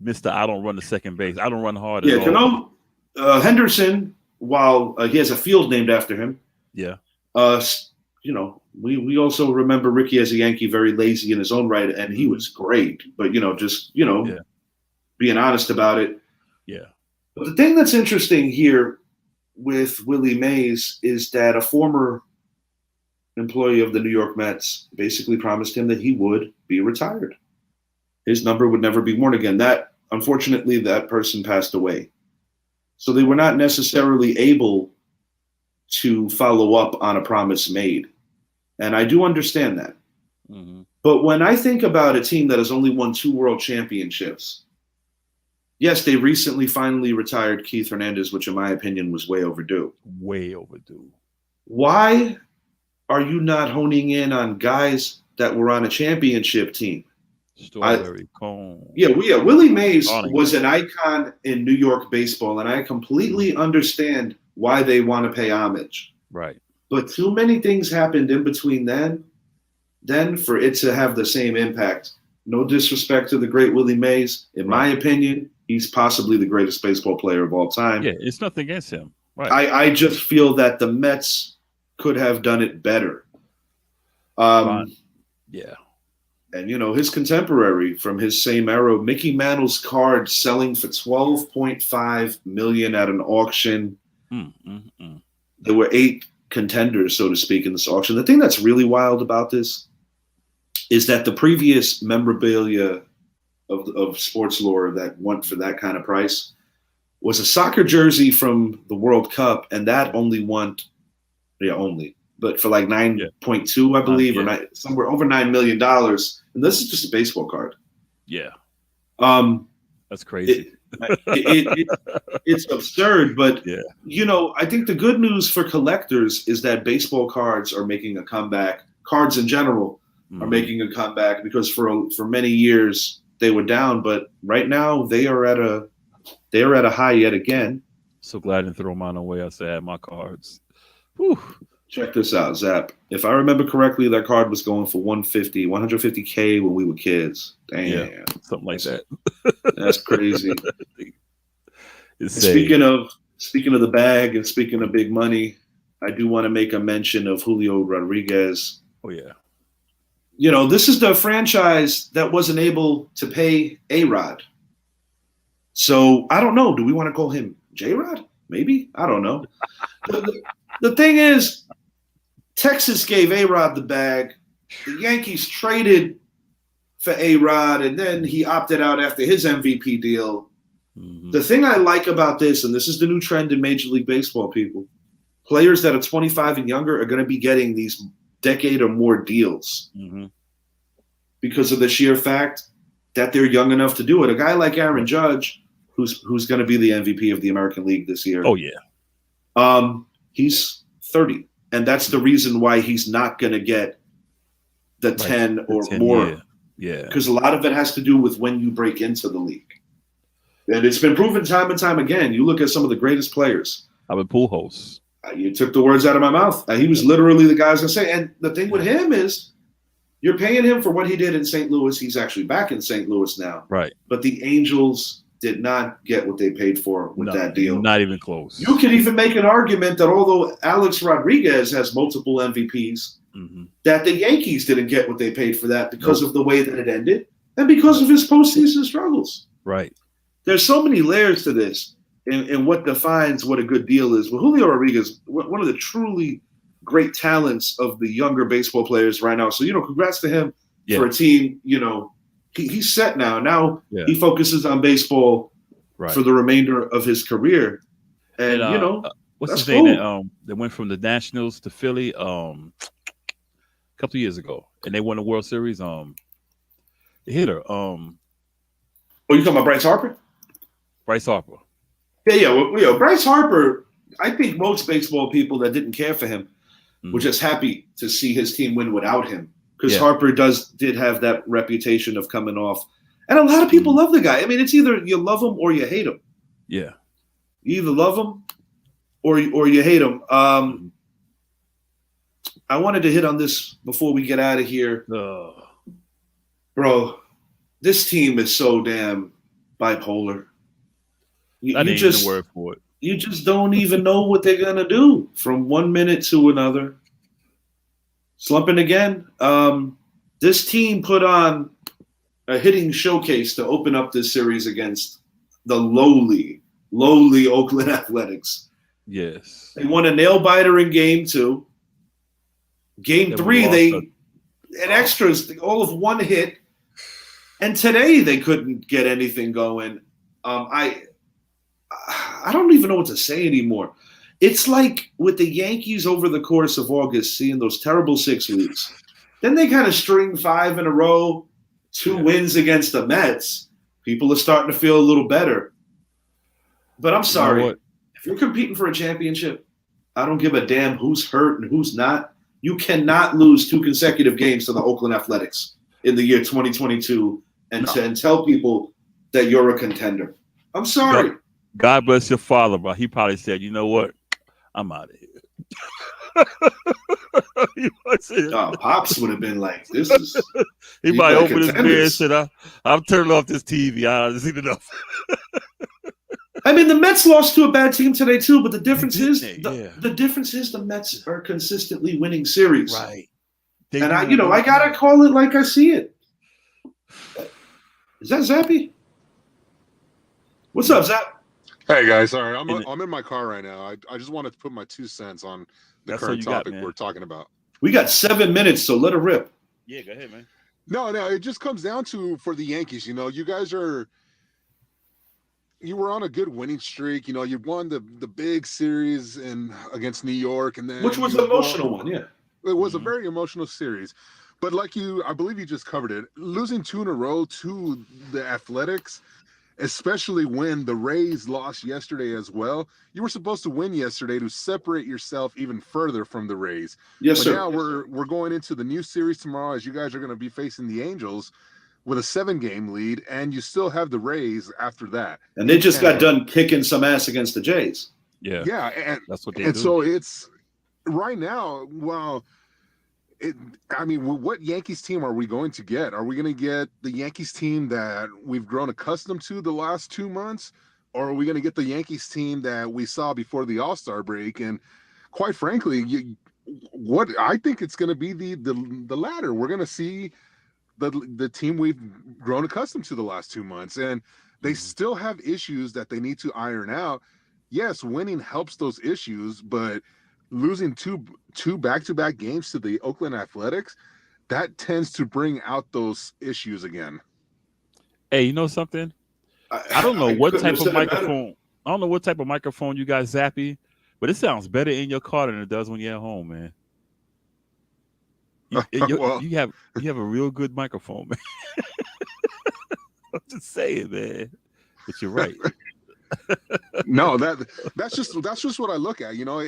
Mr. I don't run the second base. I don't run hard at all. Cano. Henderson, while he has a field named after him, we also remember Ricky as a Yankee, very lazy in his own right, and he was great. But being honest about it. Yeah. But the thing that's interesting here with Willie Mays is that a former employee of the New York Mets basically promised him that he would be retired. His number would never be worn again. Unfortunately, that person passed away. So they were not necessarily able to follow up on a promise made. And I do understand that. Mm-hmm. But when I think about a team that has only won 2 world championships, yes, they recently finally retired Keith Hernandez, which in my opinion was way overdue. Way overdue. Why are you not honing in on guys that were on a championship team? Strawberry cone. Willie Mays was an icon in New York baseball, and I completely understand why they want to pay homage. Right. But too many things happened in between then for it to have the same impact. No disrespect to the great Willie Mays. In my opinion, he's possibly the greatest baseball player of all time. Yeah, it's nothing against him. Right. I just feel that the Mets could have done it better. Yeah. And, his contemporary from his same era, Mickey Mantles card selling for $12.5 million at an auction. There were 8 contenders, so to speak, in this auction. The thing that's really wild about this is that the previous memorabilia of sports lore that went for that kind of price was a soccer jersey from the World Cup, and that only went, but for like 9.2, I believe, or somewhere over $9 million. And this is just a baseball card. Yeah. That's crazy. It's absurd, but I think the good news for collectors is that baseball cards are making a comeback. Cards in general are making a comeback because for many years they were down, but right now they are at a high yet again. So glad I didn't throw mine away. I said I had my cards. Whew. Check this out, Zap. If I remember correctly, that card was going for $150K when we were kids. Damn. Yeah, something like that. That's crazy. It's And say, speaking of the bag and speaking of big money, I do want to make a mention of Julio Rodriguez. oh yeah, This is the franchise that wasn't able to pay A-Rod. So I don't know. Do we want to call him J-Rod? Maybe. I don't know. The thing is, Texas gave A-Rod the bag. The Yankees traded for A-Rod, and then he opted out after his MVP deal. mm-hmm. The thing I like about this, and this is the new trend in Major League Baseball, people, players that are 25 and younger are going to be getting these decade or more deals Mm-hmm. because of the sheer fact that they're young enough to do it. A guy like Aaron Judge, who's going to be the MVP of the American League this year. Oh yeah, He's 30, and that's the reason why he's not going to get the Like 10 the or 10, more. yeah. Because a lot of it has to do with when you break into the league. And it's been proven time and time again. You look at some of the greatest players. I'm a pool host. You took the words out of my mouth. He was literally the guy I was going to say. And the thing with him is you're paying him for what he did in St. Louis. He's actually back in St. Louis now. Right. But the Angels did not get what they paid for with that deal. Not even close. You could even make an argument that although Alex Rodriguez has multiple MVPs, Mm-hmm. that the Yankees didn't get what they paid for that because of the way that it ended and because of his postseason struggles. Right. There's so many layers to this and what defines what a good deal is. Well, Julio Rodriguez, one of the truly great talents of the younger baseball players right now. So, congrats to him for a team, he's set now. Now he focuses on baseball for the remainder of his career. And, what's his cool. name that went from the Nationals to Philly a couple of years ago, and they won the World Series. The hitter. Oh, you talking about Bryce Harper? Bryce Harper. Yeah. Bryce Harper, I think most baseball people that didn't care for him were just happy to see his team win without him. Because Harper did have that reputation of coming off. And a lot of people love the guy. I mean, it's either you love him or you hate him. Yeah. You either love him or you hate him. I wanted to hit on this before we get out of here. Bro, this team is so damn bipolar. I didn't even a word for it. You just don't even know what they're going to do from 1 minute to another. Slumping again. This team put on a hitting showcase to open up this series against the lowly Oakland Athletics. Yes. They won a nail-biter in Game 2. Game 3, they had extras, all of one hit. And today they couldn't get anything going. I don't even know what to say anymore. It's like with the Yankees over the course of August, seeing those terrible 6 weeks. Then they kind of string 5 in a row, 2 wins against the Mets. People are starting to feel a little better. But I'm sorry. If you're competing for a championship, I don't give a damn who's hurt and who's not. You cannot lose 2 consecutive games to the Oakland Athletics in the year 2022 and tell people that you're a contender. I'm sorry. God bless your father, but he probably said, you know what? I'm out of here. Pops would have been like, this is... He might open his beer and said, I'm turning off this TV. I've seen enough. I mean, the Mets lost to a bad team today too, but the difference is the Mets are consistently winning series. Right. And I gotta call it like I see it. Is that Zappy? What's up, Zap? Hey guys, sorry, I'm in my car right now. I just wanted to put my 2 cents on the current topic we're talking about. We got 7 minutes, so let it rip. Yeah, go ahead, man. No, it just comes down to for the Yankees. You guys you were on a good winning streak. You won the big series against New York, and then which was an emotional one. Yeah, it was a very emotional series. But I believe you just covered it. Losing 2 in a row to the Athletics, especially when the Rays lost yesterday as well. You were supposed to win yesterday to separate yourself even further from the Rays. Yes, sir. Now we're going into the new series tomorrow, as you guys are going to be facing the Angels with a 7-game lead, and you still have the Rays after that. And they just got done kicking some ass against the Jays. Yeah, and that's what they do. And so it's right now. Well, what Yankees team are we going to get? Are we going to get the Yankees team that we've grown accustomed to the last 2 months, or are we going to get the Yankees team that we saw before the All-Star break? And quite frankly, what I think it's going to be the latter. We're going to see the team we've grown accustomed to the last 2 months, and they still have issues that they need to iron out. Yes, winning helps those issues, but losing two back-to-back games to the Oakland Athletics, that tends to bring out those issues again. Hey, you know something? I don't know what type of microphone. I don't know what type of microphone you got, Zappy, but it sounds better in your car than it does when you're at home, man. You have a real good microphone, man. I'm just saying, man. But you're right. No, that's just what I look at. You know,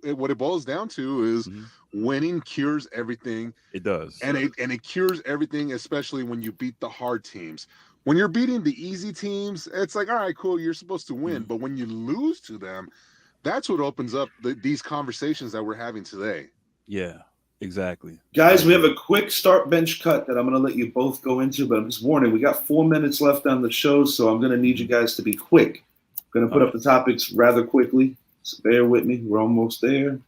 what it boils down to is winning cures everything. It does, and it cures everything, especially when you beat the hard teams. When you're beating the easy teams, it's like, all right, cool, you're supposed to win. But when you lose to them, that's what opens up these conversations that we're having today. Yeah, exactly. Guys, we have a quick start bench cut that I'm going to let you both go into, but I'm just warning, we got 4 minutes left on the show, so I'm going to need you guys to be quick. I'm going to put up the topics rather quickly, so bear with me. We're almost there.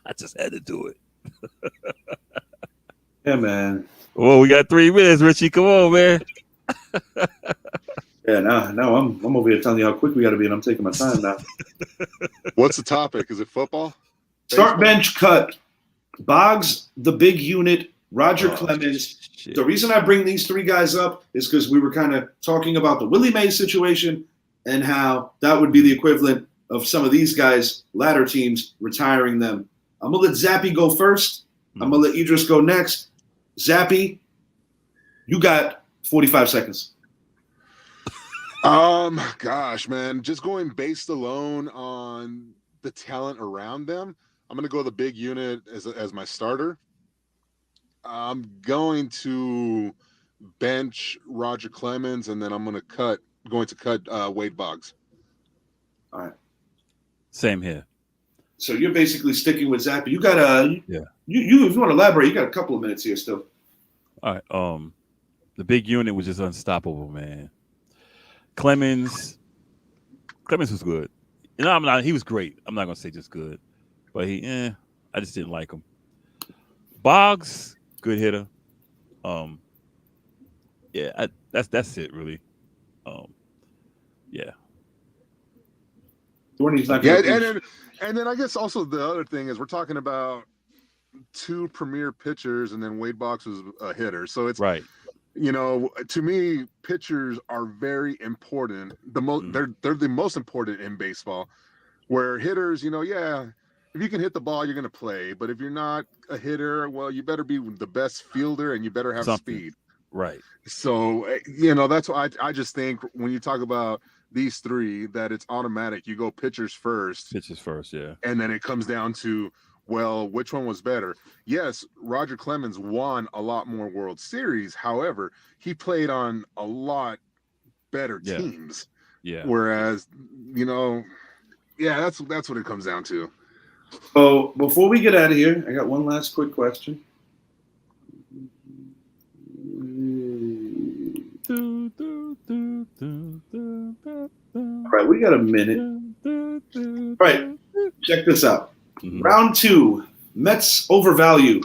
I just had to do it. Yeah, man. Well, we got 3 minutes, Richie. Come on, man. Yeah, now I'm over here telling you how quick we got to be, and I'm taking my time now. What's the topic? Is it football? Start bench cut. Boggs, the big unit. Roger Clemens. Shit. The reason I bring these 3 guys up is because we were kind of talking about the Willie Mays situation and how that would be the equivalent of some of these guys, latter teams, retiring them. I'm going to let Zappy go first. I'm going to let Idris go next. Zappy, you got 45 seconds. Gosh, man, just going based alone on the talent around them, I'm going to go the big unit as my starter. I'm going to bench Roger Clemens, and then I'm going to cut Wade Boggs. All right. Same here. So you're basically sticking with Zappy. You got You if you want to elaborate, you got a couple of minutes here still. All right. The big unit was just unstoppable, man. Clemens was good. You know, he was great. I'm not gonna say just good, but I just didn't like him. Boggs, good hitter. That's it really. Yeah. And then I guess also the other thing is we're talking about 2 premier pitchers, and then Wade Boggs was a hitter. So it's right. You know, to me, pitchers are very important. They're the most important in baseball. Where hitters, you know, if you can hit the ball, you're going to play. But if you're not a hitter, well, you better be the best fielder, and you better have speed. Right. So, you know, that's why I just think when you talk about these 3, that it's automatic. You go pitchers first. Yeah. And then it comes down to, well, which one was better? Yes, Roger Clemens won a lot more World Series. However, he played on a lot better teams. Yeah. Whereas, you know, that's what it comes down to. So before we get out of here, I got one last quick question. All right, we got a minute. All right, check this out. Round 2, Mets overvalue.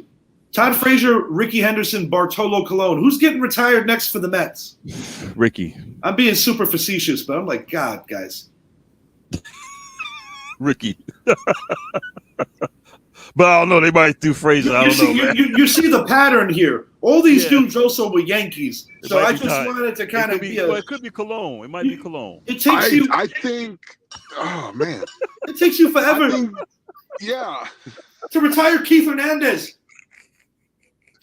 Todd Frazier, Ricky Henderson, Bartolo Colon. Who's getting retired next for the Mets? Ricky. I'm being super facetious, but I'm like, God, guys. Ricky. But I don't know. They might do Frazier. I don't know. You see the pattern here. All these dudes also were Yankees. So I just wanted to kind of be well, it could be Cologne. It might be Cologne. It takes you. I think. Oh man. It takes you forever. To retire Keith Hernandez.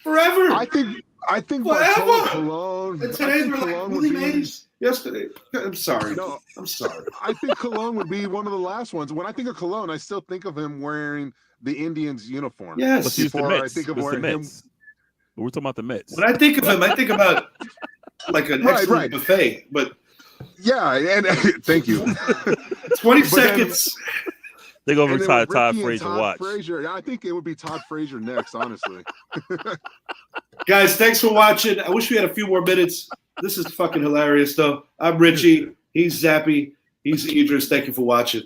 Forever. I think forever. Cologne. And today we're like Willie Mays. Yesterday. I'm sorry. No, I'm sorry. I think Cologne would be one of the last ones. When I think of Cologne, I still think of him wearing the Indians uniform. Yes. Before I think of wearing him. We're talking about the Mets. When I think of him, I think about like an excellent buffet. But yeah, and thank you. 20 seconds. They're gonna And then retire with Todd Ricky and Frazier. Todd Watch. Frazier, I think it would be Todd Frazier next, honestly. Guys, thanks for watching. I wish we had a few more minutes. This is fucking hilarious, though. I'm Richie. He's Zappy. He's Idris. Thank you for watching.